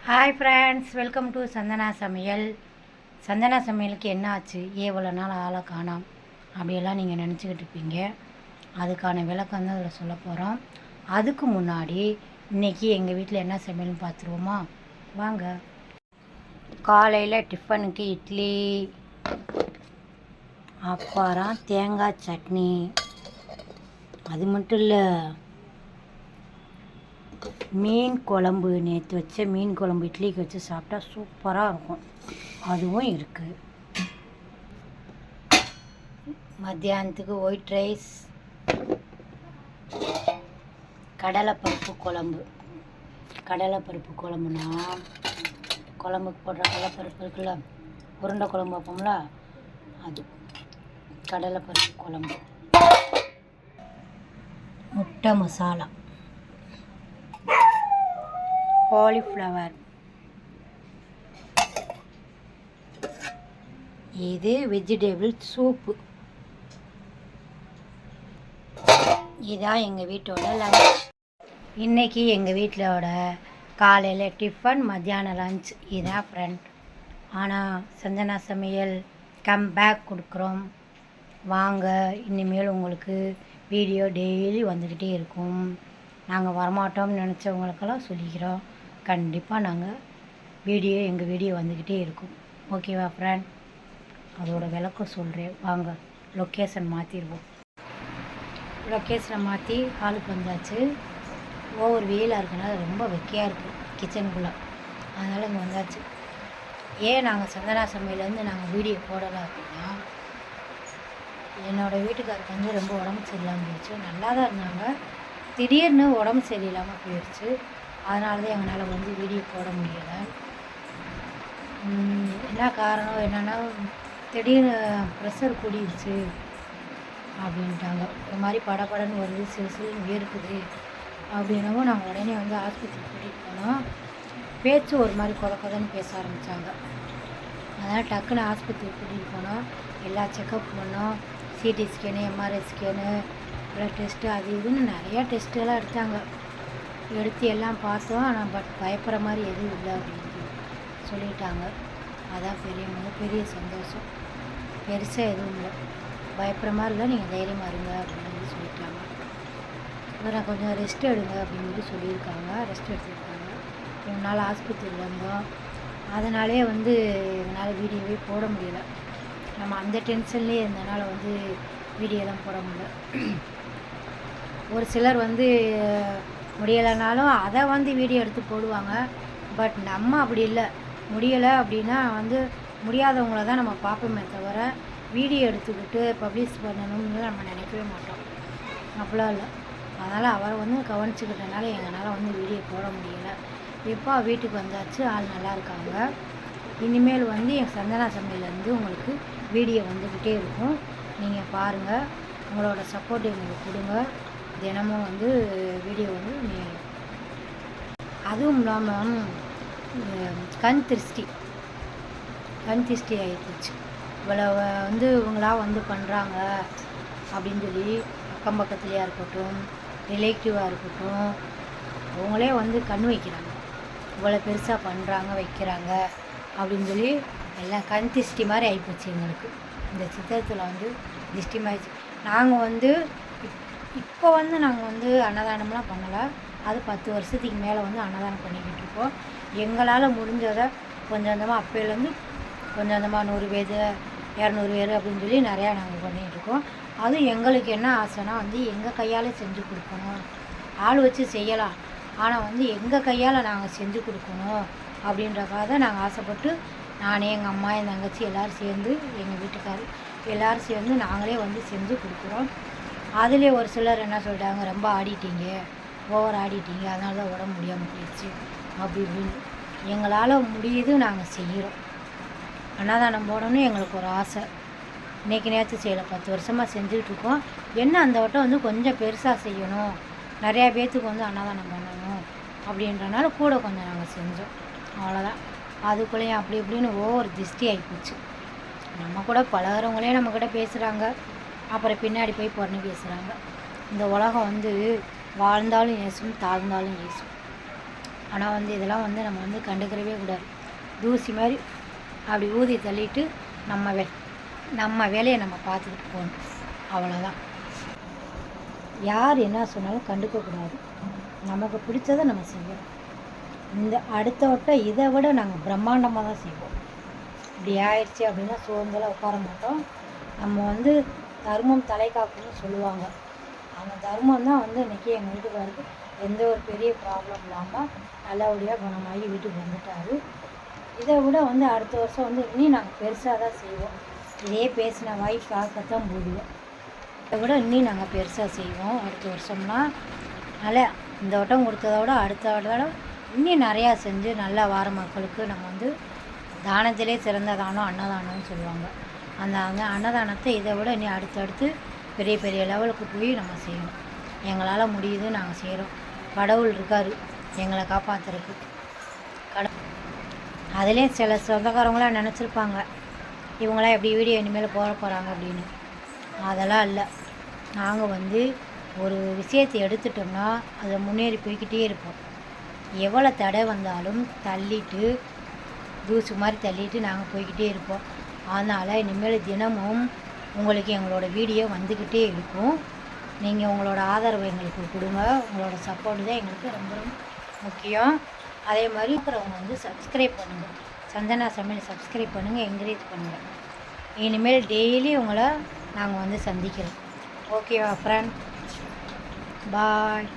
Hi friends, welcome to Chandana Samayal. Chandana சமையலுக்கு என்ன ஆச்சு, இவ்வளோ நாள் ஆளை காணோம் அப்படியெல்லாம் நீங்கள் நினச்சிக்கிட்டு இருப்பீங்க. அதுக்கான விளக்கம் தான் அதில் சொல்ல போகிறோம். அதுக்கு முன்னாடி இன்றைக்கி எங்கள் வீட்டில் என்ன சமையல்னு பார்த்துருவோமா? வாங்க. காலையில் டிஃபனுக்கு இட்லி, அப்புறம் தேங்காய் சட்னி. அது மட்டும் இல்லை, மீன் குழம்பு, நேற்று வச்ச மீன் குழம்பு இட்லிக்கு வச்சு சாப்பிட்டா சூப்பராக இருக்கும், அதுவும் இருக்குது. மத்தியானத்துக்கு ஒயிட் ரைஸ், கடலைப்பருப்பு குழம்பு. கடலைப்பருப்பு குழம்புனா குழம்புக்கு போடுற கடலைப்பருப்பு இருக்குல்ல, உருண்டை குழம்பு வைப்போம்ல, அது கடலைப்பருப்பு குழம்பு. முட்டை மசாலா, காலிஃப்ளவர், இது வெஜிடபிள் சூப்பு. இதான் எங்கள் வீட்டோட லஞ்ச். இன்றைக்கி எங்கள் வீட்டிலோட காலையில் டிஃபன், மத்தியானம் லஞ்ச். இதான் ஃப்ரெண்ட். ஆனால் சந்தனா சமையல் கம் பேக் கொடுக்குறோம். வாங்க, இனிமேல் உங்களுக்கு வீடியோ டெய்லி வந்துக்கிட்டே இருக்கும். நாங்கள் வரமாட்டோம்னு நினச்சவங்களுக்கெல்லாம் சொல்லிக்கிறோம், கண்டிப்பாக நாங்கள் எங்கள் வீடியோ வந்துக்கிட்டே இருக்கும். ஓகேவா ஃப்ரெண்ட்? அதோட விளக்கம் சொல்கிறேன் வாங்க. லொக்கேஷன் மாற்றிடுவோம். லொக்கேஷனை மாற்றி ஹாலுக்கு வந்தாச்சு. ஒவ்வொரு வெயிலாக இருக்குன்னா ரொம்ப வெக்கையாக இருக்குது கிச்சனுக்குள்ளே, அதனால் இங்கே வந்தாச்சு. ஏன் நாங்கள் சந்தனா சமையலேருந்து நாங்கள் வீடியோ போடலை அப்படின்னா, என்னோடய வீட்டுக்காருக்கு வந்து ரொம்ப உடம்பு சரியில்லாமல் போயிடுச்சு. நல்லா தான் இருந்தாங்க, திடீர்னு உடம்பு சரியில்லாமல் போயிடுச்சு. அதனால தான் எங்களால் வந்து வீடியோ போட முடியலை. என்ன காரணம் என்னென்னா, திடீர்னு ப்ரெஷர் கூடிடுச்சு அப்படின்ட்டாங்க. ஒரு மாதிரி படப்படன்னு வருது, சிறுன்னு வேர்க்குது அப்படின்னவும் நாங்கள் உடனே வந்து ஆஸ்பத்திரிக்கு கூட்டிகிட்டு போனோம். பேச்சு ஒரு மாதிரி கொதன்னு பேச ஆரம்பித்தாங்க. அதனால் டக்குன்னு ஆஸ்பத்திரிக்கு கூட்டிகிட்டு போனோம். எல்லா செக்கப் பண்ணோம். CT scan, MRI scan, blood test, அது இதுன்னு நிறையா டெஸ்ட்டெல்லாம் எடுத்தாங்க. எடுத்து எல்லாம் பார்த்தோம். ஆனால் பயப்படுற மாதிரி எதுவும் இல்லை அப்படின்னு சொல்லிட்டாங்க. அதான் மிகப்பெரிய சந்தோஷம். பெருசாக எதுவும் இல்லை, பயப்படுற மாதிரி இல்லை, நீங்கள் தைரியமாக இருங்க அப்படின்னு சொல்லிட்டாங்க. அப்புறம் கொஞ்சம் ரெஸ்ட் எடுங்க அப்படின்னு சொல்லியிருக்காங்க. ரெஸ்ட் எடுத்துருக்காங்க. 3 நாள் ஆஸ்பத்திரியில் இருந்தோம். அதனாலே வந்து எங்களால் வீடியோவே போட முடியலை. நம்ம அந்த டென்ஷன்லேயே இருந்தனால வந்து வீடியோலாம் போட முடியல. ஒரு சிலர் வந்து முடியலைனாலும் அதை வந்து வீடியோ எடுத்து போடுவாங்க. பட் நம்ம அப்படி இல்லை. முடியலை அப்படின்னா வந்து முடியாதவங்கள தான் நம்ம பார்ப்போமே தவிர வீடியோ எடுத்துக்கிட்டு பப்ளிஷ் பண்ணணும்னு நம்ம நினைக்கவே மாட்டோம். அப்படிலாம் இல்லை. அதனால் அவரை வந்து கவனிச்சுக்கிட்டனால எங்களால் வந்து வீடியோ போட முடியலை. இப்போ வீட்டுக்கு வந்தாச்சு, ஆள் நல்லா இருக்காங்க. இனிமேல் வந்து என் சந்தனா சமையலேருந்து உங்களுக்கு வீடியோ வந்துக்கிட்டே இருக்கும். நீங்கள் பாருங்கள், உங்களோட சப்போர்ட் எங்களுக்கு கொடுங்க. தினமும் வந்து வீடியோ வந்து அதுவும் இல்லாமல் கண் திருஷ்டி ஆகிப்போச்சு. இவ்வளோ வந்து இவங்களாம் வந்து பண்ணுறாங்க அப்படின்னு சொல்லி அக்கம் பக்கத்துலையாக இருக்கட்டும், ரிலேட்டிவாக இருக்கட்டும், அவங்களே வந்து கண் வைக்கிறாங்க. இவ்வளோ பெருசாக பண்ணுறாங்க, வைக்கிறாங்க அப்படின்னு சொல்லி எல்லாம் கண் திருஷ்டி மாதிரி ஆகிப்போச்சு எங்களுக்கு. இந்த சித்திரத்தில் வந்து திருஷ்டி மாதிரி. நாங்கள் வந்து இப்போ வந்து நாங்கள் வந்து அன்னதானம்லாம் பண்ணலை. அது 10 வருஷத்துக்கு மேலே வந்து அன்னதானம் பண்ணிக்கிட்டு இருக்கோம். எங்களால் முடிஞ்சதை கொஞ்சம் கொஞ்சமாக அப்போலேருந்து கொஞ்சம் கொஞ்சமாக 100 பேர் 200 பேர் அப்படின்னு சொல்லி நிறையா நாங்கள் பண்ணிகிட்ருக்கோம். அதுவும் எங்களுக்கு என்ன ஆசைன்னா வந்து எங்கள் கையால் செஞ்சு கொடுக்கணும். ஆள் வச்சு செய்யலாம், ஆனால் வந்து எங்கள் கையால் நாங்கள் செஞ்சு கொடுக்கணும் அப்படின்றக்காக தான் நாங்கள் ஆசைப்பட்டு, நானே, எங்கள் அம்மா, என் தங்கச்சி எல்லோரும் சேர்ந்து, எங்கள் வீட்டுக்காரர் எல்லோரும் சேர்ந்து நாங்களே வந்து செஞ்சு கொடுக்குறோம். அதிலே ஒரு சிலர் என்ன சொல்லிட்டாங்க, ரொம்ப ஆடிட்டீங்க, ஓவர் ஆடிட்டீங்க, அதனால தான் உடம்பு முடியாமல் போயிடுச்சு அப்படி இப்படின்னு. எங்களால் முடியுது, நாங்கள் செய்கிறோம். அன்னதானம் போடணும்னு எங்களுக்கு ஒரு ஆசை. இன்றைக்கி நேற்று செய்யலை, 10 வருஷமாக செஞ்சுட்ருக்கோம். என்ன அந்த வட்டம் வந்து கொஞ்சம் பெருசாக செய்யணும், நிறையா பேர்த்துக்கு வந்து அன்னதானம் பண்ணணும் அப்படின்றனால கூட கொஞ்சம் நாங்கள் செஞ்சோம், அவ்வளோதான். அதுக்குள்ளேயும் அப்படி இப்படின்னு ஓவர் திருஷ்டி ஆகிப்போச்சு. நம்ம கூட பழகிறவங்களே நம்மக்கிட்ட பேசுகிறாங்க, அப்புறம் பின்னாடி போய் பொண்ணு பேசுகிறாங்க. இந்த உலகம் வந்து வாழ்ந்தாலும் ஏசும், தாழ்ந்தாலும் ஏசும். ஆனால் வந்து இதெல்லாம் வந்து நம்ம வந்து கண்டுக்கிறவே கூடாது. தூசி மாதிரி அப்படி ஊதி தள்ளிட்டு நம்ம வேலையை நம்ம பார்த்துக்கிட்டு போகணும். அவ்வளோதான். யார் என்ன சொன்னாலும் கண்டுக்கக்கூடாது. நமக்கு பிடிச்சதை நம்ம செய்யணும். இந்த அடுத்த வட்டம் இதை விட நாங்கள் பிரம்மாண்டமாக தான் செய்வோம். இப்படி ஆயிடுச்சு அப்படின்னா சோர்ந்தெல்லாம் உட்கார மாட்டோம். நம்ம வந்து தர்மம் தலை காக்குன்னு சொல்லுவாங்க. அந்த தர்மம் தான் வந்து இன்றைக்கி எங்கள் வீட்டுக்காருக்கு எந்த ஒரு பெரிய ப்ராப்ளம் இல்லாமல் நல்லபடியாக குணமாகி வீட்டுக்கு வந்துட்டார். இதை விட வந்து அடுத்த வருஷம் வந்து இன்னும் நாங்கள் பெருசாக தான் செய்வோம். இதே பேசின வாய் பார்க்கத்தான் போடுவோம். இதை விட இன்னும் நாங்கள் பெருசாக செய்வோம் அடுத்த வருஷம்லாம். அதனால் இந்த வட்டம் கொடுத்ததை விட அடுத்த வட்டம் இன்னும் நிறையா செஞ்சு நல்லா வார மக்களுக்கு நம்ம வந்து தானத்திலே சிறந்த தானம் அன்னதானம்னு சொல்லுவாங்க. அந்த அன்னதானத்தை இதை விட இன்னும் அடுத்தடுத்து பெரிய பெரிய லெவலுக்கு போய் நம்ம செய்யணும். எங்களால் முடியுது, நாங்கள் செய்கிறோம். கடவுள் இருக்கார் எங்களை காப்பாற்றுறதுக்கு. அதுலேயும் சில சொந்தக்காரங்களாம் நினச்சிருப்பாங்க இவங்களாம் எப்படி வீடியோ இனிமேல் போட போகிறாங்க அப்படின்னு. அதெல்லாம் இல்லை. நாங்கள் வந்து ஒரு விஷயத்தை எடுத்துட்டோம்னா அதை முன்னேறி போய்கிட்டே இருப்போம். எவ்வளோ தடை வந்தாலும் தள்ளிட்டு தூசு மாதிரி தள்ளிட்டு நாங்கள் போய்கிட்டே இருப்போம். அதனால் இனிமேல் தினமும் உங்களுக்கு எங்களோட வீடியோ வந்துக்கிட்டே இருக்கும். நீங்கள் உங்களோட ஆதரவை எங்களுக்கு கொடுங்க. உங்களோட சப்போர்ட் தான் எங்களுக்கு ரொம்ப ரொம்ப முக்கியம். அதே மாதிரி இருக்கிறவங்க வந்து சப்ஸ்கிரைப் பண்ணுங்கள். சந்தனா சமையல் சப்ஸ்கிரைப் பண்ணுங்கள், என்கரேஜ் பண்ணுங்கள். இனிமேல் டெய்லி உங்களை நாங்கள் வந்து சந்திக்கிறோம். ஓகேவா ஃப்ரெண்ட்? பாய்.